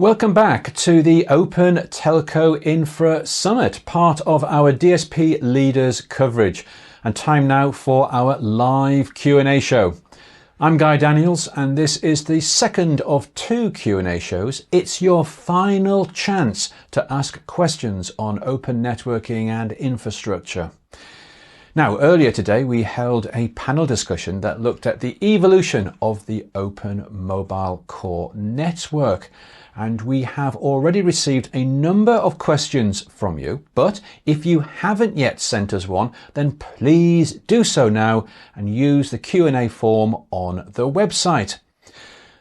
Welcome back to the Open Telco Infra Summit, part of our DSP Leaders coverage, and time now for our live Q&A show. I'm Guy Daniels, and this is the second of two Q&A shows. It's your final chance to ask questions on open networking and infrastructure. Now, earlier today, we held a panel discussion that looked at the evolution of the Open Mobile Core Network. And we have already received a number of questions from you. But if you haven't yet sent us one, then please do so now and use the Q&A form on the website.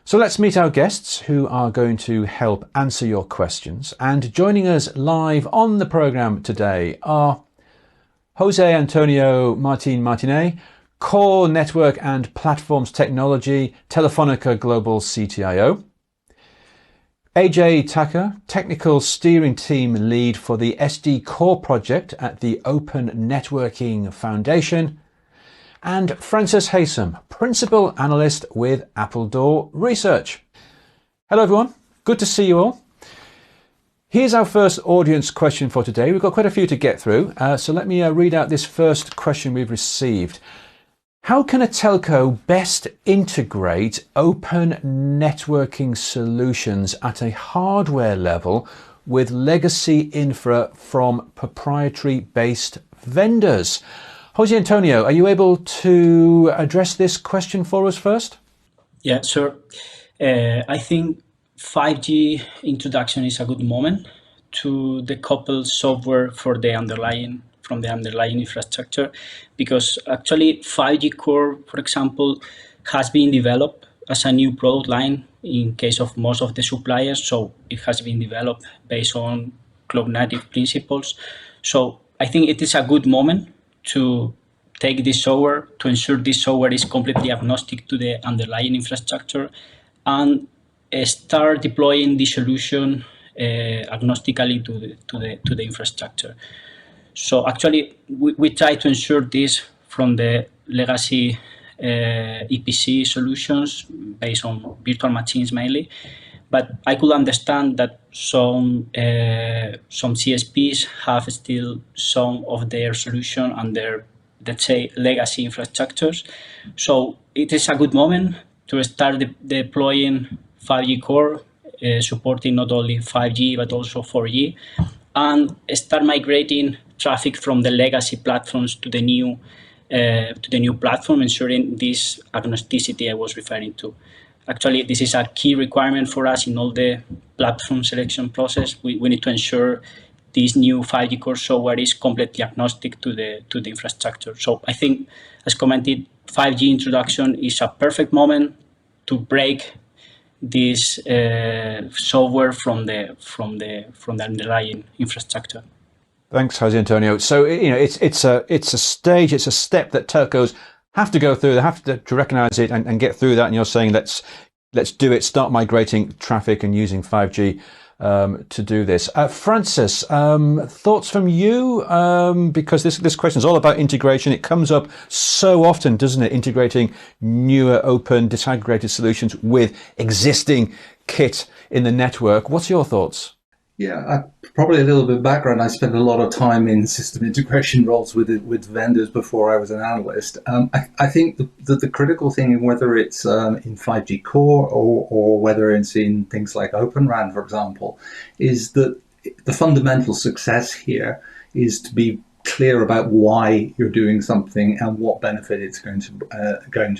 So let's meet our guests who are going to help answer your questions. And joining us live on the program today are Jose Antonio Martinez, Core Network and Platforms Technology, Telefónica Global CTIO. AJ Tucker, Technical Steering Team Lead for the SD Core project at the Open Networking Foundation. And Francis Haysom, Principal Analyst with Appledore Research. Hello everyone, good to see you all. Here's our first audience question for today. We've got quite a few to get through, so let me read out this first question we've received. How can a telco best integrate open networking solutions at a hardware level with legacy infra from proprietary-based vendors? Jose Antonio, are you able to address this question for us first? Yeah, sure. I think 5G introduction is a good moment to decouple software from the underlying infrastructure, because actually 5G Core, for example, has been developed as a new product line in case of most of the suppliers. So it has been developed based on cloud native principles. So I think it is a good moment to take this software, to ensure this software is completely agnostic to the underlying infrastructure, and start deploying the solution agnostically to the infrastructure. So actually, we try to ensure this from the legacy EPC solutions based on virtual machines mainly. But I could understand that some CSPs have still some of their solution under, let's say, legacy infrastructures. So it is a good moment to start deploying 5G Core, supporting not only 5G but also 4G, and start migrating traffic from the legacy platforms to the new platform, ensuring this agnosticity I was referring to. Actually, this is a key requirement for us in all the platform selection process. We need to ensure this new 5G Core software is completely agnostic to the infrastructure. So I think, as commented, 5G introduction is a perfect moment to break this software from the underlying infrastructure. Thanks, Jose Antonio. So it's a step that telcos have to go through. They have to recognise it and get through that. And you're saying let's do it. Start migrating traffic and using 5G to do this. Francis, thoughts from you? Because this question is all about integration. It comes up so often, doesn't it? Integrating newer, open, disaggregated solutions with existing kit in the network. What's your thoughts? Yeah, probably a little bit of background. I spent a lot of time in system integration roles with vendors before I was an analyst. I think the critical thing, whether it's in 5G Core or whether it's in things like Open RAN, for example, is that the fundamental success here is to be clear about why you're doing something and what benefit it's going to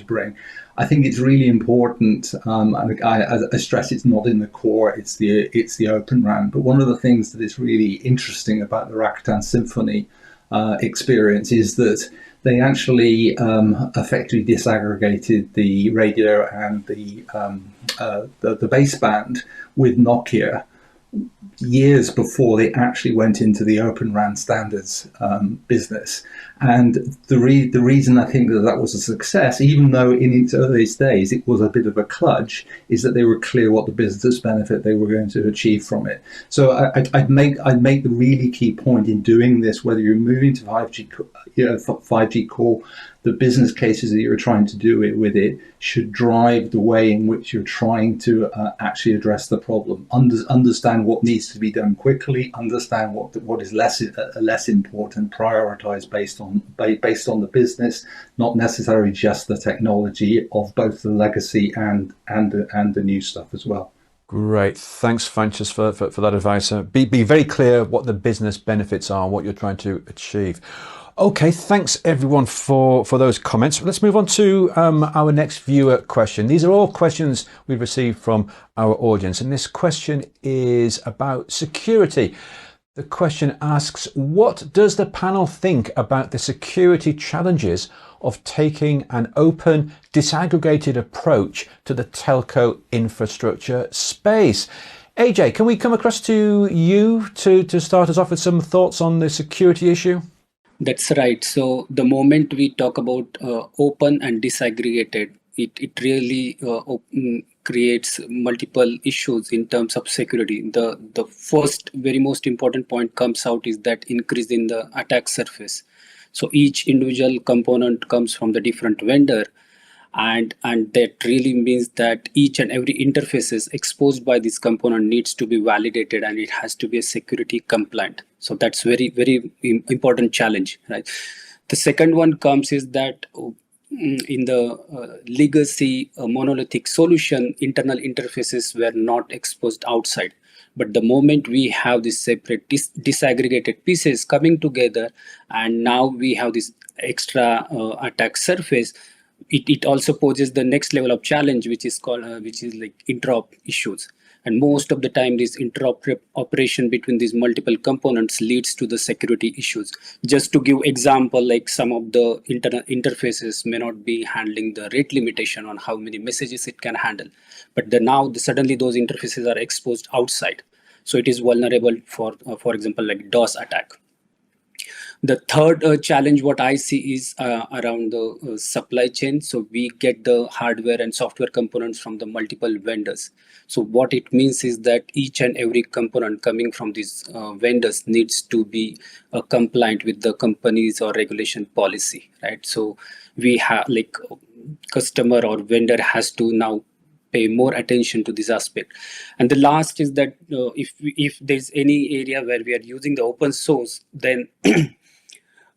bring. I think it's really important, and I stress it's not in the core, it's the Open RAN. But one of the things that is really interesting about the Rakuten Symphony experience is that they actually effectively disaggregated the radio and the baseband with Nokia years before they actually went into the Open RAN standards business. And the reason I think that was a success, even though in its earliest days it was a bit of a kludge, is that they were clear what the business benefit they were going to achieve from it. So I'd make the really key point in doing this, whether you're moving to 5G core, the business cases that you're trying to do it with it should drive the way in which you're trying to actually address the problem. Understand what needs to be done quickly. Understand what is less important. Prioritize based on the business, not necessarily just the technology of both the legacy and the new stuff as well. Great, thanks, Francis, for that advice. Be very clear what the business benefits are, what you're trying to achieve. Okay, thanks everyone for those comments. Let's move on to our next viewer question. These are all questions we've received from our audience, and this question is about security. The question asks, what does the panel think about the security challenges of taking an open, disaggregated approach to the telco infrastructure space? AJ, can we come across to you to start us off with some thoughts on the security issue? That's right. So the moment we talk about open and disaggregated, it really creates multiple issues in terms of security. The first very most important point comes out is that increase in the attack surface. So each individual component comes from the different vendor, and that really means that each and every interfaces exposed by this component needs to be validated, and it has to be a security compliant. So that's very, very important challenge, right? The second one comes is that in the legacy monolithic solution, internal interfaces were not exposed outside. But the moment we have this separate disaggregated pieces coming together, and now we have this extra attack surface, it also poses the next level of challenge, which is called like interop issues. And most of the time, this interoperation between these multiple components leads to the security issues. Just to give example, like some of the internal interfaces may not be handling the rate limitation on how many messages it can handle. But suddenly those interfaces are exposed outside. So it is vulnerable for example, like DOS attack. The third challenge what I see is around the supply chain. So we get the hardware and software components from the multiple vendors. So what it means is that each and every component coming from these vendors needs to be compliant with the company's or regulation policy, right? So we have like customer or vendor has to now pay more attention to this aspect. And the last is that if there's any area where we are using the open source, then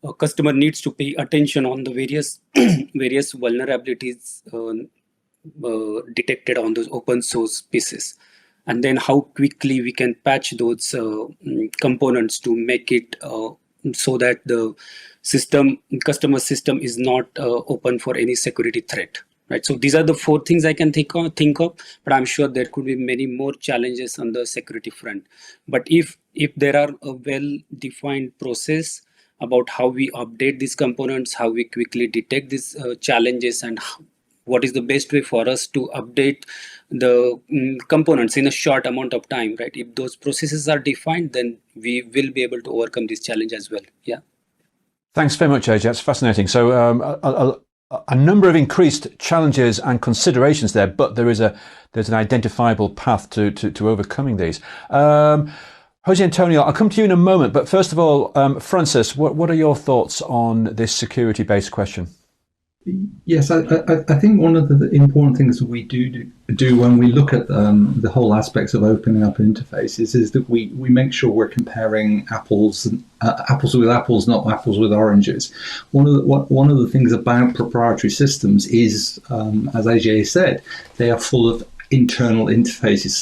a customer needs to pay attention on the various vulnerabilities detected on those open source pieces, and then how quickly we can patch those components to make it so that the customer system is not open for any security threat. Right. So these are the four things I can think of, but I'm sure there could be many more challenges on the security front. But if there are a well-defined process about how we update these components, how we quickly detect these challenges, and what is the best way for us to update the components in a short amount of time, right? If those processes are defined, then we will be able to overcome this challenge as well. Yeah. Thanks very much, AJ. That's fascinating. So a number of increased challenges and considerations there, but there's an identifiable path to overcoming these. Jose Antonio, I'll come to you in a moment, but first of all, Francis, what are your thoughts on this security-based question? Yes, I think one of the important things that we do when we look at the whole aspects of opening up interfaces is that we make sure we're comparing apples with apples, not apples with oranges. One of the things about proprietary systems is, as AJ said, they are full of internal interfaces.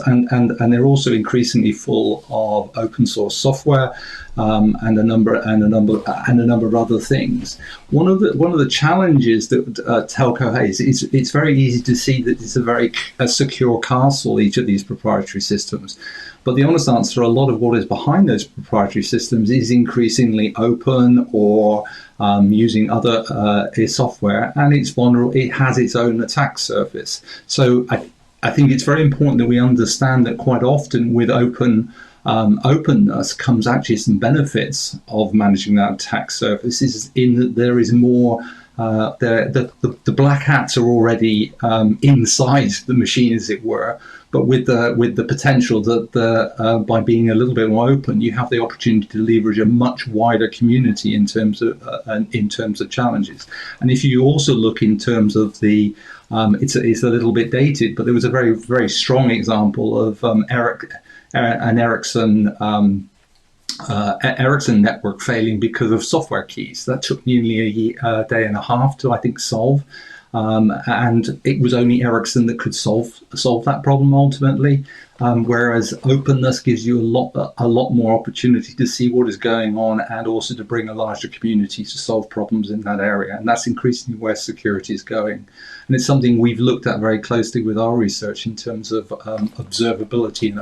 And they're also increasingly full of open source software and a number of other things. One of the challenges that telco has is it's very easy to see that it's a secure castle, each of these proprietary systems. But the honest answer, a lot of what is behind those proprietary systems is increasingly open or using other software, and it's vulnerable. It has its own attack surface. So I think it's very important that we understand that quite often with openness comes actually some benefits of managing that attack surface. Is in that there is more. The black hats are already inside the machine, as it were. But with the potential that by being a little bit more open, you have the opportunity to leverage a much wider community in terms of challenges. And if you also look in terms of the, it's a little bit dated, but there was a very, very strong example of an Ericsson network failing because of software keys. That took nearly a day and a half to, I think, solve. And it was only Ericsson that could solve that problem ultimately. Whereas openness gives you a lot more opportunity to see what is going on and also to bring a larger community to solve problems in that area. And that's increasingly where security is going. And it's something we've looked at very closely with our research in terms of observability and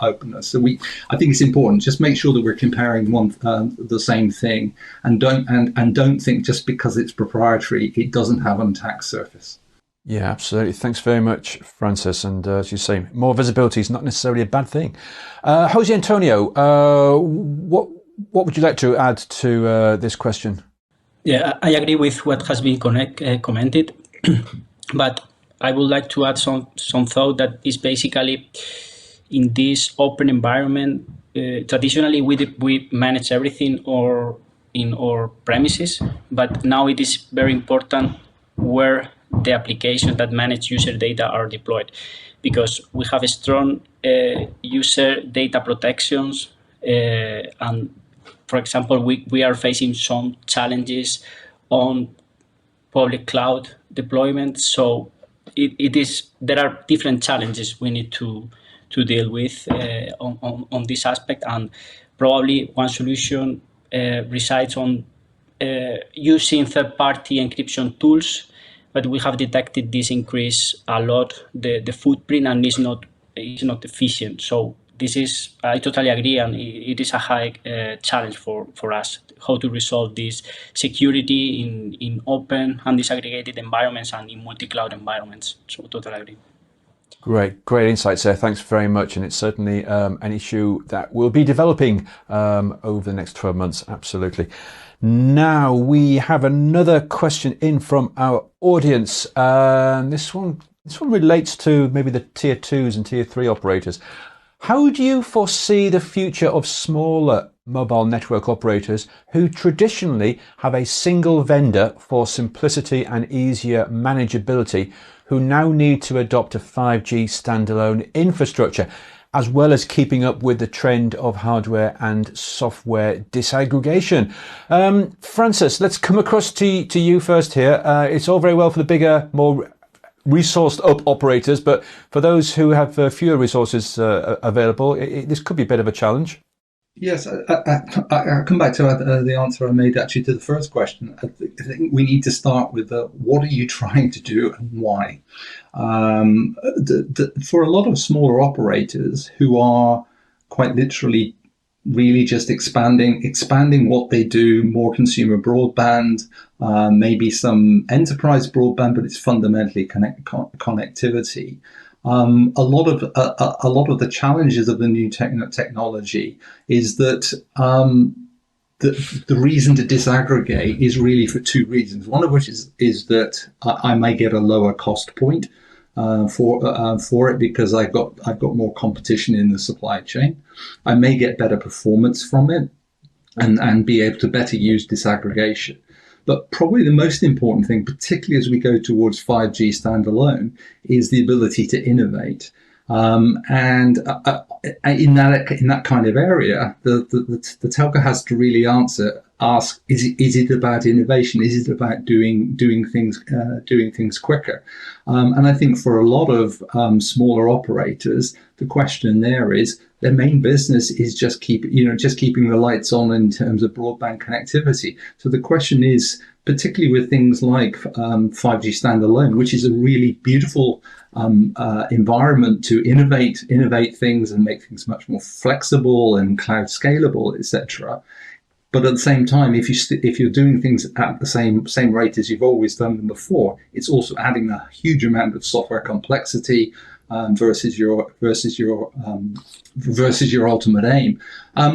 openness. So I think it's important. Just make sure that we're comparing the same thing, and don't think just because it's proprietary, it doesn't have an attack surface. Yeah, absolutely. Thanks very much, Francis. And as you say, more visibility is not necessarily a bad thing. Jose Antonio, what would you like to add to this question? Yeah, I agree with what has been commented, but I would like to add some thought that is basically in this open environment. Traditionally, we manage everything in our premises, but now it is very important where the applications that manage user data are deployed, because we have a strong user data protections, and for example, we are facing some challenges on public cloud deployment. So there are different challenges we need to deal with on this aspect, and probably one solution resides on using third-party encryption tools. But we have detected this increase a lot, the footprint, and is not efficient. So I totally agree, and it is a high challenge for us, how to resolve this security in open and disaggregated environments and in multi-cloud environments. So totally agree. Great insights there. Thanks very much. And it's certainly an issue that will be developing over the next 12 months. Absolutely. Now we have another question in from our audience. This one relates to maybe the tier 2s and tier 3 operators. How do you foresee the future of smaller mobile network operators who traditionally have a single vendor for simplicity and easier manageability, who now need to adopt a 5G standalone infrastructure, as well as keeping up with the trend of hardware and software disaggregation? Francis, let's come across to you first here. It's all very well for the bigger, more resourced up operators, but for those who have fewer resources available, this could be a bit of a challenge. Yes, I'll come back to the answer I made actually to the first question. I think we need to start with what are you trying to do and why? For a lot of smaller operators who are quite literally really just expanding what they do, more consumer broadband, maybe some enterprise broadband, but it's fundamentally connectivity. A lot of the challenges of the new technology is that the reason to disaggregate is really for two reasons. One of which is that I may get a lower cost point for it because I've got more competition in the supply chain. I may get better performance from it and be able to better use disaggregation. But probably the most important thing, particularly as we go towards 5G standalone, is the ability to innovate. And in that kind of area, the telco has to really ask: is it about innovation? Is it about doing things quicker? And I think for a lot of smaller operators, the question there is their main business is just keeping the lights on in terms of broadband connectivity. So the question is, particularly with things like 5G standalone, which is a really beautiful environment to innovate things and make things much more flexible and cloud scalable, etc. But at the same time, if you're doing things at the same rate as you've always done them before, it's also adding a huge amount of software complexity versus your ultimate aim.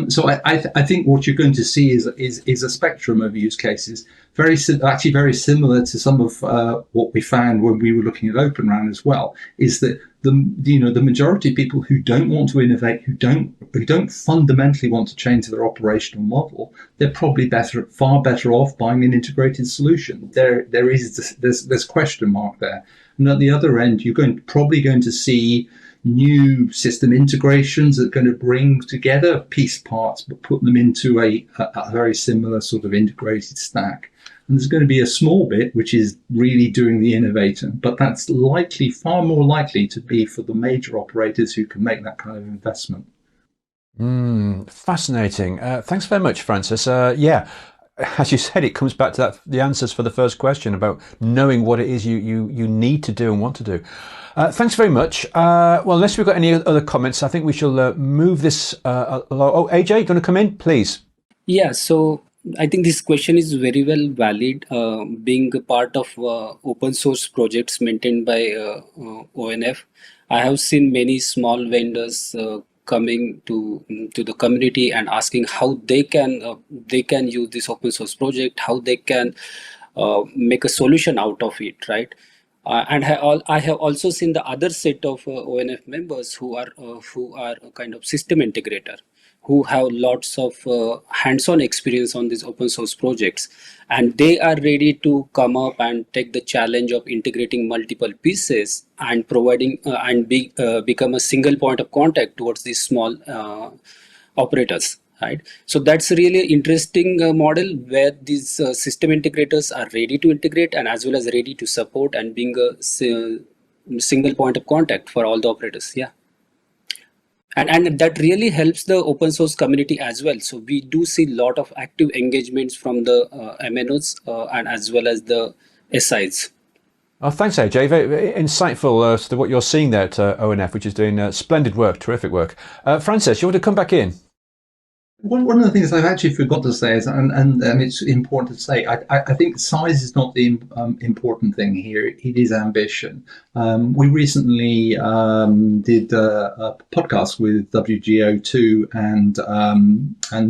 So I think what you're going to see is a spectrum of use cases, very similar to some of what we found when we were looking at Open RAN as well. Is that the majority of people who don't want to innovate, who don't fundamentally want to change their operational model, they're probably far better off buying an integrated solution. There's question mark there. And at the other end, you're probably going to see new system integrations that are going to bring together piece parts, but put them into a very similar sort of integrated stack. And there's going to be a small bit which is really doing the innovator, but that's far more likely to be for the major operators who can make that kind of investment. Fascinating. Thanks very much, Francis. Yeah, as you said, it comes back to the answers for the first question about knowing what it is you need to do and want to do. Thanks very much. Well, unless we've got any other comments, I think we shall move this along. Oh, AJ, do you want to come in, please? Yeah, so I think this question is very well valid. Being a part of open source projects maintained by ONF, I have seen many small vendors coming to the community and asking how they can use this open source project, how they can make a solution out of it, right? And I have also seen the other set of ONF members who are a kind of system integrator, who have lots of hands-on experience on these open source projects, and they are ready to come up and take the challenge of integrating multiple pieces and providing become a single point of contact towards these small operators. Right, so that's really an interesting model where these system integrators are ready to integrate and as well as ready to support and being a single point of contact for all the operators. Yeah. And that really helps the open source community as well. So we do see a lot of active engagements from the MNOs and as well as the SIs. Oh, thanks, AJ. Very insightful as to what you're seeing there at ONF, which is doing splendid work, terrific work. Francis, you want to come back in? One of the things I've actually forgot to say is, and it's important to say, I think size is not the important thing here. It is ambition. We recently did a podcast with WGO2 and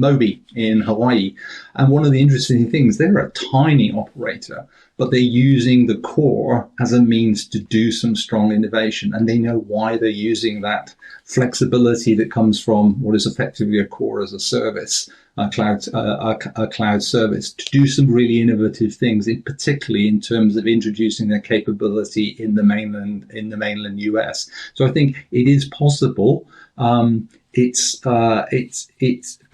Mobi in Hawaii. And one of the interesting things, they're a tiny operator, but they're using the core as a means to do some strong innovation. And they know why they're using that flexibility that comes from what is effectively a core as a service, a cloud service, to do some really innovative things, particularly in terms of introducing their capability in the mainland US. So I think it is possible. But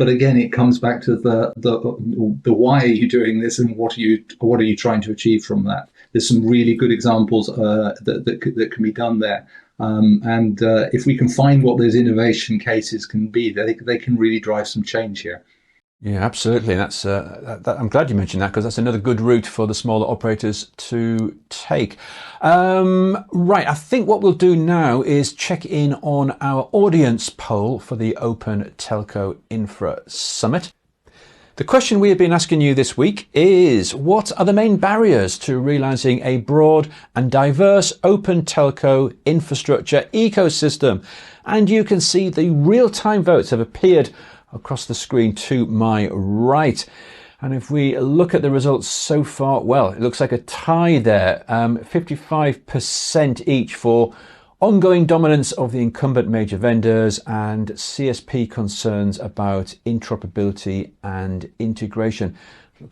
again, it comes back to the why are you doing this and what are you trying to achieve from that. There's some really good examples that can be done there. And if we can find what those innovation cases can be, they can really drive some change here. Yeah, absolutely. That's I'm glad you mentioned that, because that's another good route for the smaller operators to take. Right, I think what we'll do now is check in on our audience poll for the Open Telco Infra Summit. The question we have been asking you this week is, what are the main barriers to realizing a broad and diverse open telco infrastructure ecosystem? And you can see the real-time votes have appeared across the screen to my right. And if we look at the results so far, well, it looks like a tie there, 55% each for ongoing dominance of the incumbent major vendors and CSP concerns about interoperability and integration.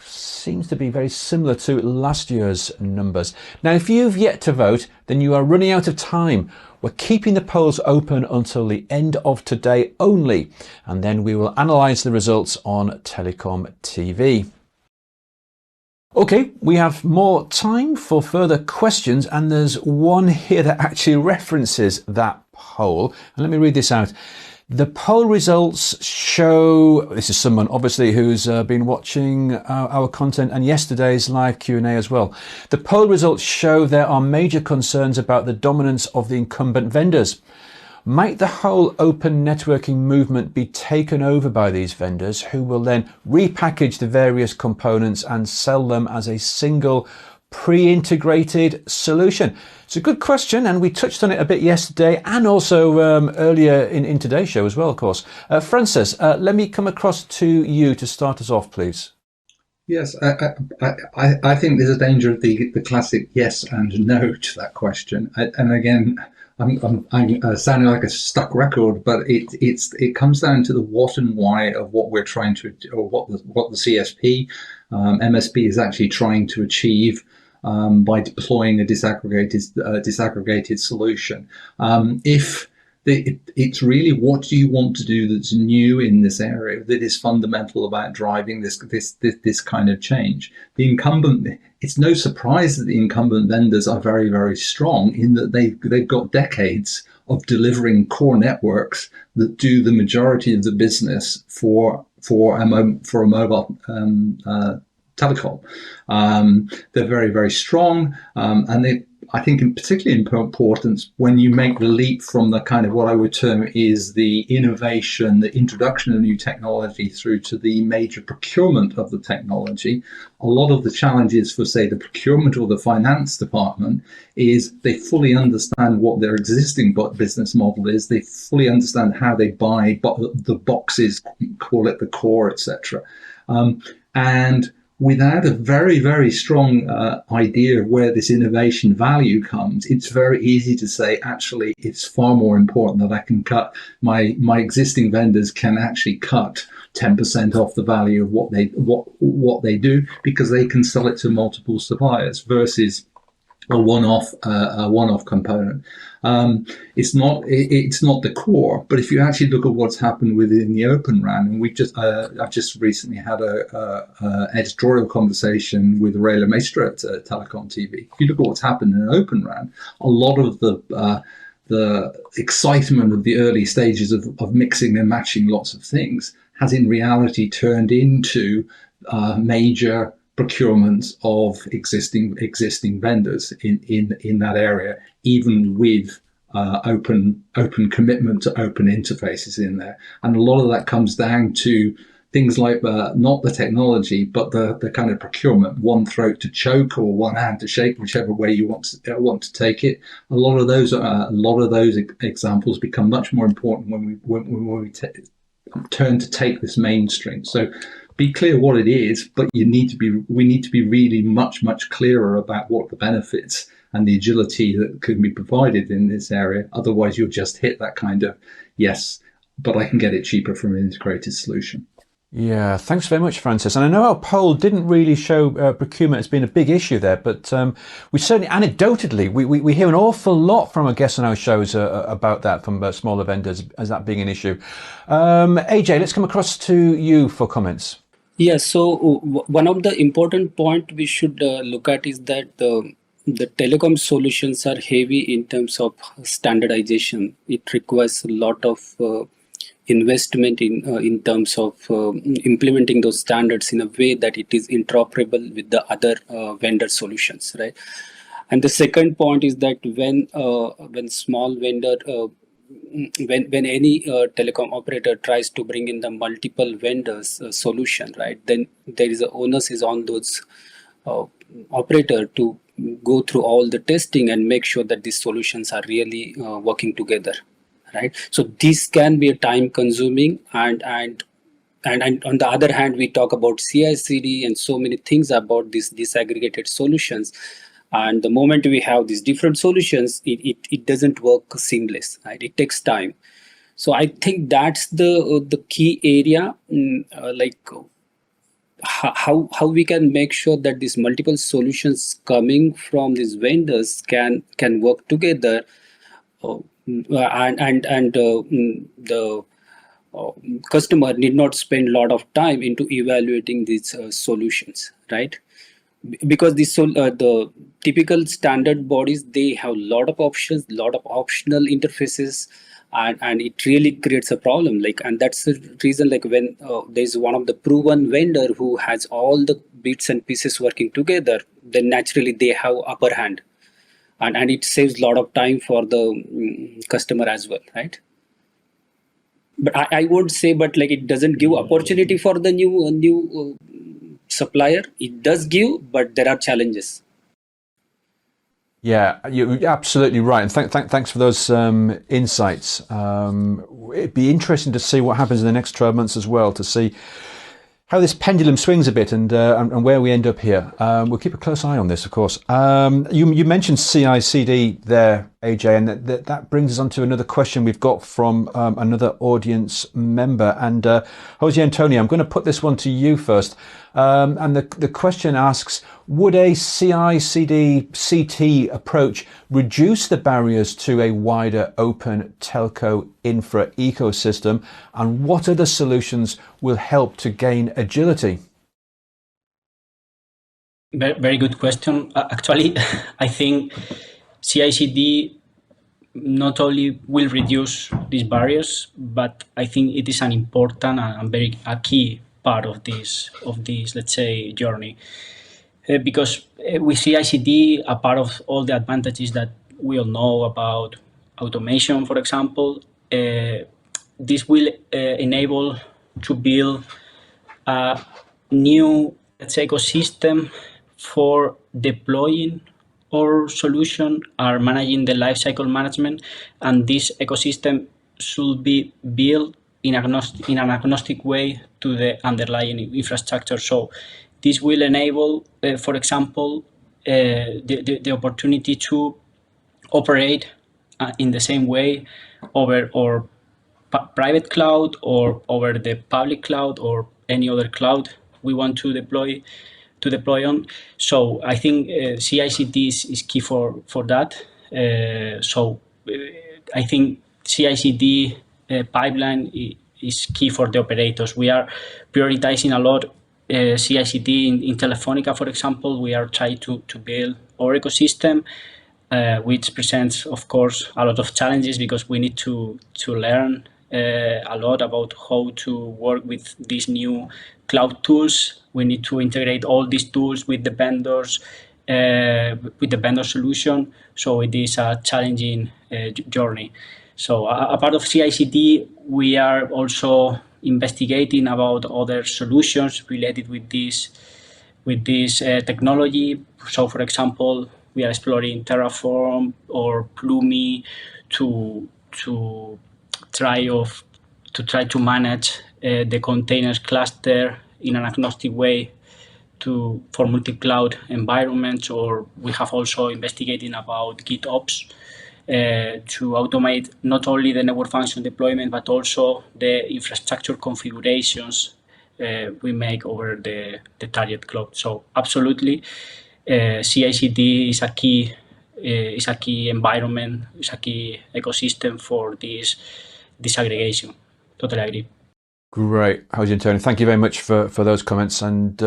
Seems to be very similar to last year's numbers. Now, if you've yet to vote, then you are running out of time. We're keeping the polls open until the end of today only, and then we will analyse the results on TelecomTV. Okay, we have more time for further questions, and there's one here that actually references that poll. And let me read this out. The poll results show, this is someone obviously who's been watching our content and yesterday's live Q&A as well. The poll results show there are major concerns about the dominance of the incumbent vendors. Might the whole open networking movement be taken over by these vendors who will then repackage the various components and sell them as a single pre-integrated solution? It's a good question, and we touched on it a bit yesterday and also earlier in today's show as well, of course. Francis, let me come across to you to start us off, please. Yes, I think there's a danger of the classic yes and no to that question. And again, I'm sounding like a stuck record, but it comes down to the what and why of what we're trying to, or what the CSP, MSP is actually trying to achieve by deploying a disaggregated solution. It's really, what do you want to do that's new in this area that is fundamental about driving this kind of change? The incumbent, it's no surprise that the incumbent vendors are very, very strong in that they've got decades of delivering core networks that do the majority of the business for a mobile telecom. They're very, very strong, and I think particularly important when you make the leap from the kind of what I would term is the innovation, the introduction of new technology through to the major procurement of the technology. A lot of the challenges for, say, the procurement or the finance department is they fully understand what their existing business model is. They fully understand how they buy the boxes, call it the core, etc. And without a very, very strong idea of where this innovation value comes, it's very easy to say, actually, it's far more important that I can cut my existing vendors can actually cut 10% off the value of what they do, because they can sell it to multiple suppliers versus a one-off component. It's not the core, but if you actually look at what's happened within the Open RAN, and I've just recently had a editorial conversation with Rayla Maestra at TelecomTV. If you look at what's happened in Open RAN, a lot of the excitement of the early stages of mixing and matching lots of things has in reality turned into major procurement of existing vendors in that area, even with open commitment to open interfaces in there. And a lot of that comes down to things like not the technology, but the kind of procurement, one throat to choke or one hand to shake, whichever way you want to take it. A lot of those examples become much more important when we turn to take this mainstream. So be clear what it is, but we need to be really much clearer about what the benefits and the agility that can be provided in this area. Otherwise, you'll just hit that kind of, yes, but I can get it cheaper from an integrated solution. Yeah, thanks very much, Francis. And I know our poll didn't really show procurement as being a big issue there, but we certainly, anecdotally, we hear an awful lot from our guests on our shows about that from smaller vendors as that being an issue. AJ, let's come across to you for comments. Yeah, so one of the important point we should look at is that the telecom solutions are heavy in terms of standardization. It requires a lot of investment in terms of implementing those standards in a way that it is interoperable with the other vendor solutions, right? And the second point is that when small vendor when any telecom operator tries to bring in the multiple vendors solution, right, then there is a onus is on those operator to go through all the testing and make sure that these solutions are really working together, right? So this can be a time consuming, and on the other hand, we talk about CI/CD and so many things about these disaggregated solutions. And the moment we have these different solutions, it doesn't work seamless, right? It takes time. So I think that's the key area, like how we can make sure that these multiple solutions coming from these vendors can work together, and the customer need not spend a lot of time into evaluating these solutions, right? Because the typical standard bodies, they have a lot of options, a lot of optional interfaces, and it really creates a problem. Like, and that's the reason, like when there's one of the proven vendor who has all the bits and pieces working together, then naturally they have upper hand. and it saves a lot of time for the customer as well, right? But I would say, but like it doesn't give opportunity for the new supplier. It does give, but there are challenges. Yeah, you're absolutely right. And thanks for those insights. It'd be interesting to see what happens in the next 12 months as well, to see how this pendulum swings a bit and where we end up here. We'll keep a close eye on this, of course. You mentioned CI/CD there, AJ, and that brings us on to another question we've got from another audience member. And Jose Antonio, I'm going to put this one to you first. And the question asks, would a CI/CD/CT approach reduce the barriers to a wider open telco infra ecosystem? And what other solutions will help to gain agility? Very good question. Actually, I think CI/CD not only will reduce these barriers, but I think it is an important and a key part of this, let's say, journey. Because we see ICT a part of all the advantages that we all know about automation, for example. This will enable to build a new, let's say, ecosystem for deploying our solution, or managing the lifecycle management, and this ecosystem should be built in an agnostic way to the underlying infrastructure. So this will enable, for example, the opportunity to operate in the same way over our private cloud or over the public cloud or any other cloud we want to deploy on. So I think CI/CD is key for that. I think CI/CD pipeline is key for the operators. We are prioritizing a lot CI/CD in Telefónica, for example. We are trying to build our ecosystem, which presents, of course, a lot of challenges because we need to learn a lot about how to work with these new cloud tools. We need to integrate all these tools with the vendors, with the vendor solution. So it is a challenging journey. So a part of CI/CD, we are also investigating about other solutions related with this technology. So, for example, we are exploring Terraform or Plumi to try to manage the containers cluster in an agnostic way for multi-cloud environments. Or we have also investigating about GitOps to automate not only the network function deployment, but also the infrastructure configurations we make over the target cloud. So absolutely, CI/CD is a key environment, is a key ecosystem for this disaggregation. Totally agree. Great, Jose Antonio. Thank you very much for those comments. And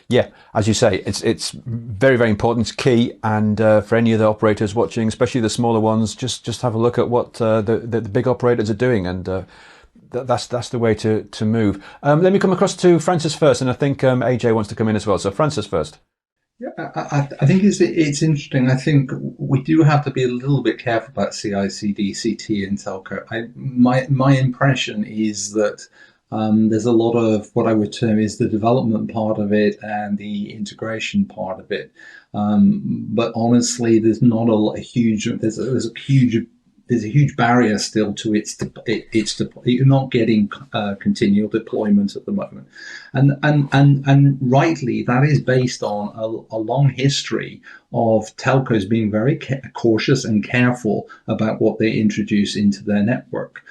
yeah, as you say, it's very, very important. It's key. And for any of the operators watching, especially the smaller ones, just have a look at what the big operators are doing, and that's the way to move. Let me come across to Francis first, and I think AJ wants to come in as well. So Francis first. Yeah, I think it's interesting. I think we do have to be a little bit careful about CI/CD/CT in telco. My impression is that there's a lot of what I would term is the development part of it and the integration part of it. But honestly, there's not a huge barrier still to its you're not getting continual deployment at the moment, and rightly that is based on a long history of telcos being very cautious and careful about what they introduce into their network,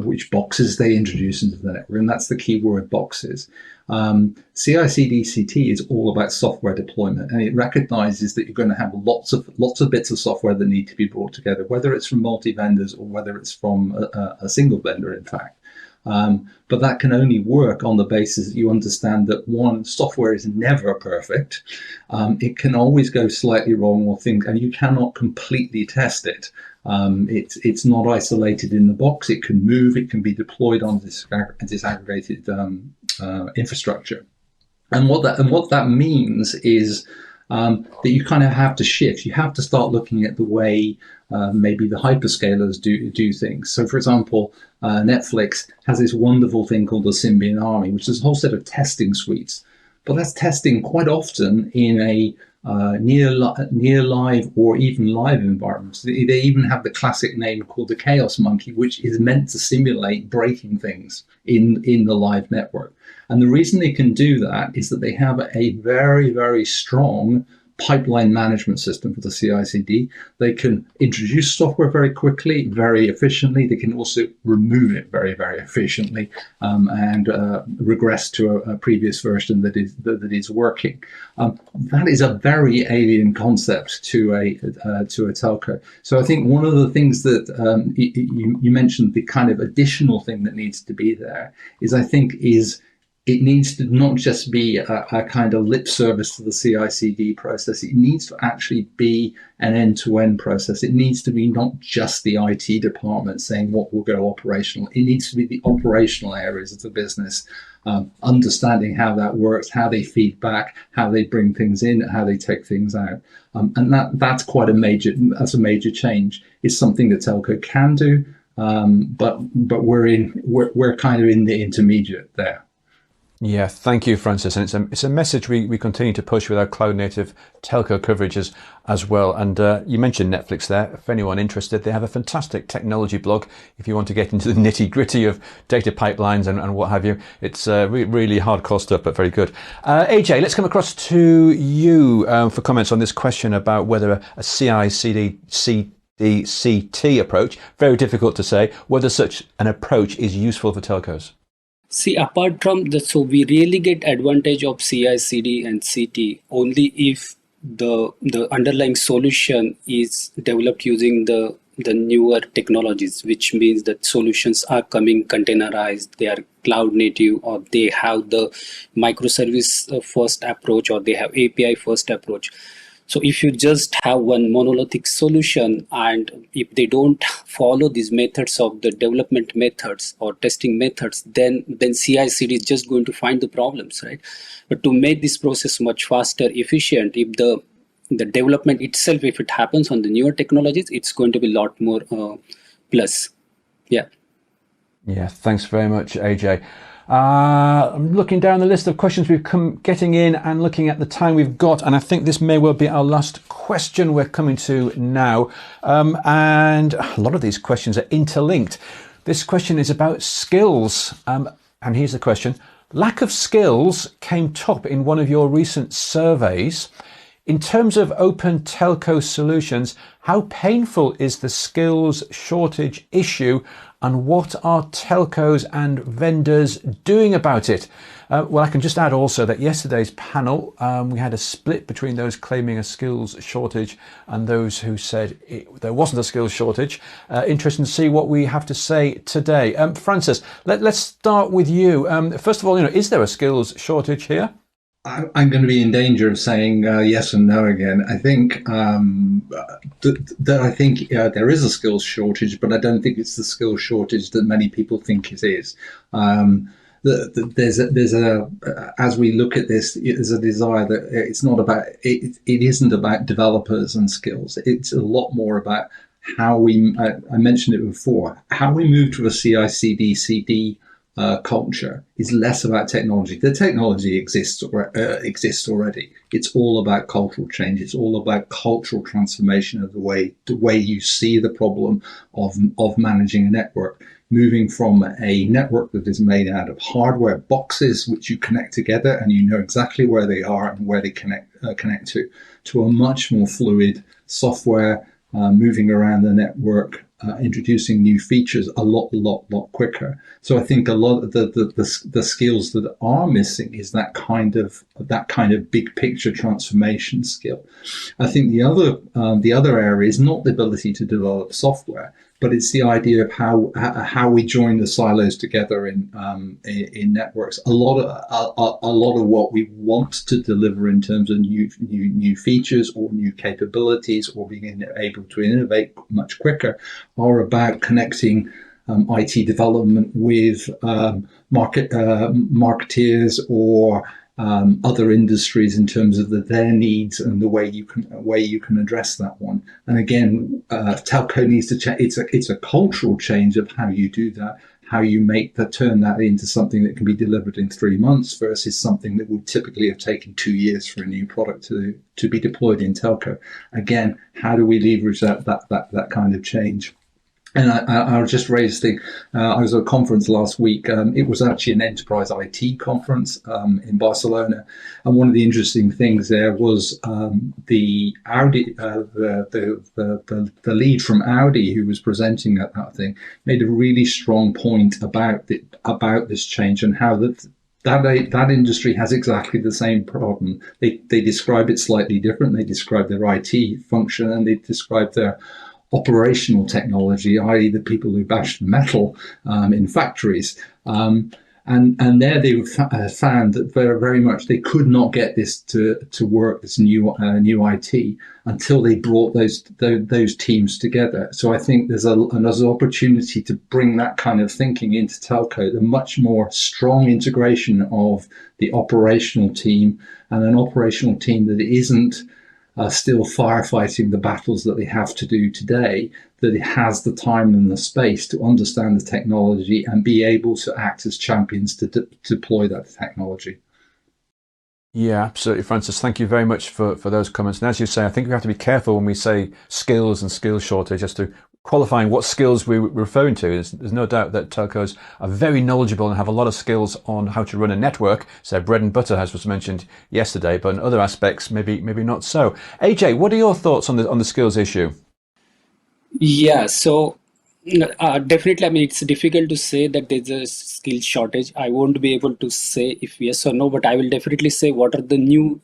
which boxes they introduce into the network, and that's the key word, boxes. CI/CD/CT is all about software deployment, and it recognizes that you're going to have lots of bits of software that need to be brought together, whether it's from multi-vendors or whether it's from a single vendor, in fact. But that can only work on the basis that you understand that, one, software is never perfect. It can always go slightly wrong and you cannot completely test it. It's not isolated in the box. It can move. It can be deployed on disaggregated infrastructure. And what that means is that you kind of have to shift. You have to start looking at the way maybe the hyperscalers do things. So, for example, Netflix has this wonderful thing called the Symbian Army, which is a whole set of testing suites. But that's testing quite often in a near live or even live environments. They even have the classic name called the Chaos Monkey, which is meant to simulate breaking things in the live network. And the reason they can do that is that they have a very, very strong pipeline management system for the CI/CD. They can introduce software very quickly, very efficiently. They can also remove it very, very efficiently and regress to a previous version that is working. That is a very alien concept to a telco. So I think one of the things that you mentioned, the kind of additional thing that needs to be there is it needs to not just be a kind of lip service to the CI/CD process. It needs to actually be an end-to-end process. It needs to be not just the IT department saying what will go operational. It needs to be the operational areas of the business, understanding how that works, how they feed back, how they bring things in, how they take things out. And that's quite a major change. It's something that telco can do, but we're kind of in the intermediate there. Yeah, thank you, Francis. And it's a message we continue to push with our cloud native telco coverages as well. And you mentioned Netflix there. If anyone interested, they have a fantastic technology blog. If you want to get into the nitty gritty of data pipelines and what have you, it's really hardcore stuff, but very good. AJ, let's come across to you for comments on this question about whether a CI/CD CT approach, very difficult to say, whether such an approach is useful for telcos. See, apart from so we really get advantage of CI/CD and CT only if the underlying solution is developed using the newer technologies, which means that solutions are coming containerized, they are cloud native, or they have the microservice first approach, or they have API first approach. So if you just have one monolithic solution and if they don't follow these methods of the development methods or testing methods, then CI/CD is just going to find the problems, right? But to make this process much faster, efficient, if the development itself, if it happens on the newer technologies, it's going to be a lot more plus. Yeah. Yeah, thanks very much, AJ. I'm looking down the list of questions we've come getting in and looking at the time we've got, and I think this may well be our last question we're coming to now. And a lot of these questions are interlinked. This question is about skills, and here's the question. Lack of skills came top in one of your recent surveys. In terms of open telco solutions, how painful is the skills shortage issue, and what are telcos and vendors doing about it? Well, I can just add also that yesterday's panel, we had a split between those claiming a skills shortage and those who said there wasn't a skills shortage. Interesting to see what we have to say today. Francis, let's start with you. First of all, is there a skills shortage here? I'm going to be in danger of saying yes and no again. I think there is a skills shortage, but I don't think it's the skills shortage that many people think it is. As we look at this, there's a desire that it's not about it isn't about developers and skills. It's a lot more about how I mentioned it before, how we move to a CI/CD culture is less about technology. The technology exists already. It's all about cultural change. It's all about cultural transformation of the way you see the problem of managing a network, moving from a network that is made out of hardware boxes which you connect together and you know exactly where they are and where they connect to a much more fluid software moving around the network. Introducing new features a lot quicker. So I think a lot of the skills that are missing is that kind of big picture transformation skill. I think the other area is not the ability to develop software, but it's the idea of how we join the silos together in networks. A lot of what we want to deliver in terms of new features or new capabilities or being able to innovate much quicker are about connecting IT development with marketeers or other industries in terms of their needs and the way you can address that one. And again, telco needs to change. It's a cultural change of how you do that, how you turn that into something that can be delivered in 3 months versus something that would typically have taken 2 years for a new product to be deployed in telco. Again, how do we leverage that kind of change? And I'll just raise I was at a conference last week. It was actually an enterprise IT conference in Barcelona, and one of the interesting things there was the Audi, the lead from Audi who was presenting at that thing, made a really strong point about this change and how that industry has exactly the same problem. They describe it slightly different. They describe their IT function and they describe their operational technology, i.e. the people who bash the metal in factories. And there they found that very much they could not get this to work, this new IT, until they brought those teams together. So I think there's an opportunity to bring that kind of thinking into telco, the much more strong integration of the operational team and an operational team that isn't still firefighting the battles that they have to do today, that it has the time and the space to understand the technology and be able to act as champions to deploy that technology. Yeah, absolutely, Francis. Thank you very much for those comments. And as you say, I think we have to be careful when we say skills and skill shortage, just to qualifying what skills we're referring to. There's no doubt that telcos are very knowledgeable and have a lot of skills on how to run a network. So bread and butter, as was mentioned yesterday, but in other aspects, maybe not so. AJ, what are your thoughts on the skills issue? Yeah, so definitely, I mean, it's difficult to say that there's a skill shortage. I won't be able to say if yes or no, but I will definitely say what are the new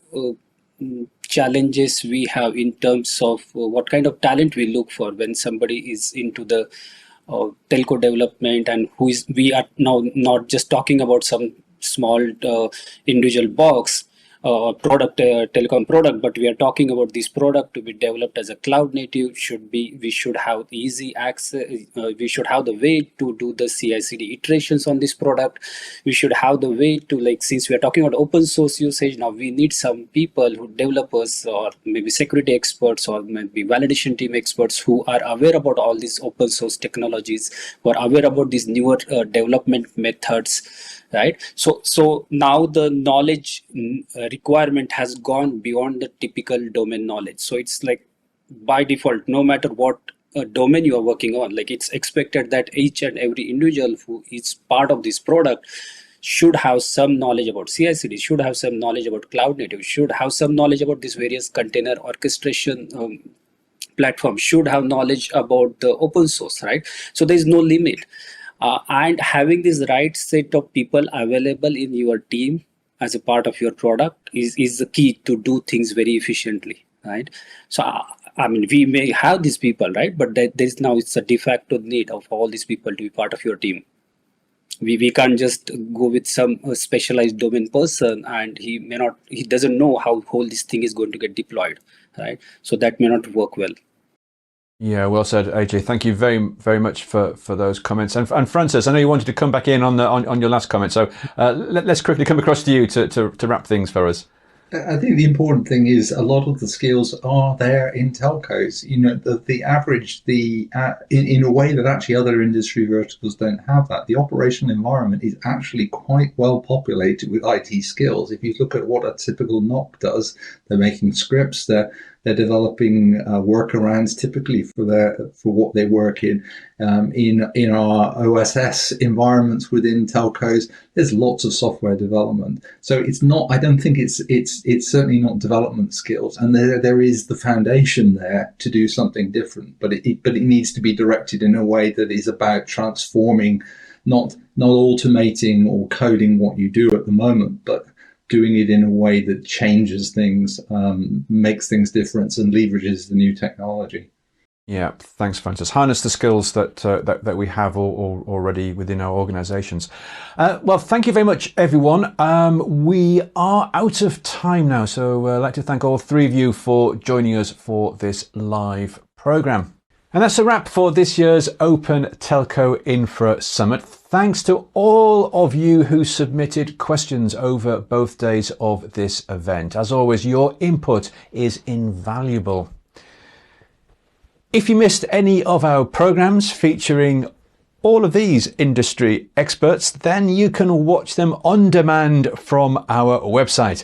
challenges we have in terms of what kind of talent we look for when somebody is into the telco development, and we are now not just talking about some small individual box product, telecom product, but we are talking about this product to be developed as a cloud native. We should have easy access. We should have the way to do the CI/CD iterations on this product. We should have the way to, since we are talking about open source usage, now we need some people who developers or maybe security experts or maybe validation team experts who are aware about all these open source technologies, who are aware about these newer development methods. Right. So now the knowledge requirement has gone beyond the typical domain knowledge. So it's like by default, no matter what domain you are working on, it's expected that each and every individual who is part of this product should have some knowledge about CI/CD, should have some knowledge about cloud native, should have some knowledge about these various container orchestration platforms, should have knowledge about the open source, right? So there is no limit. And having this right set of people available in your team as a part of your product is the key to do things very efficiently, right? So, I mean, we may have these people, right? But it's a de facto need of all these people to be part of your team. We can't just go with some specialized domain person and he doesn't know how whole this thing is going to get deployed, right? So that may not work well. Yeah, well said, AJ. Thank you very, very much for those comments. And Francis, I know you wanted to come back in on your last comment, so let's quickly come across to you to wrap things for us. I think the important thing is a lot of the skills are there in telcos. You know, the average, in a way that actually other industry verticals don't have that. The operational environment is actually quite well populated with IT skills. If you look at what a typical NOC does, they're making scripts, they're developing workarounds typically for what they work in. In our OSS environments within telcos, there's lots of software development. So it's not. I don't think it's certainly not development skills. And there is the foundation there to do something different. But it needs to be directed in a way that is about transforming, not automating or coding what you do at the moment, but doing it in a way that changes things, makes things different, and leverages the new technology. Yeah, thanks, Francis. Harness the skills that we have already within our organisations. Well, thank you very much, everyone. We are out of time now, so I'd like to thank all three of you for joining us for this live programme. And that's a wrap for this year's Open Telco Infra Summit. Thanks to all of you who submitted questions over both days of this event. As always, your input is invaluable. If you missed any of our programs featuring all of these industry experts, then you can watch them on demand from our website.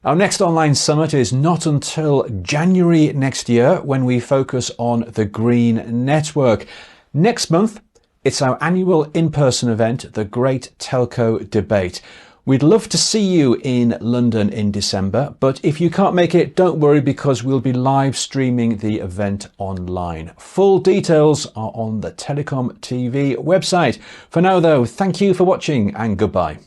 Our next online summit is not until January next year, when we focus on the Green Network. Next month, it's our annual in-person event, the Great Telco Debate. We'd love to see you in London in December, but if you can't make it, don't worry, because we'll be live streaming the event online. Full details are on the TelecomTV website. For now though, thank you for watching and goodbye.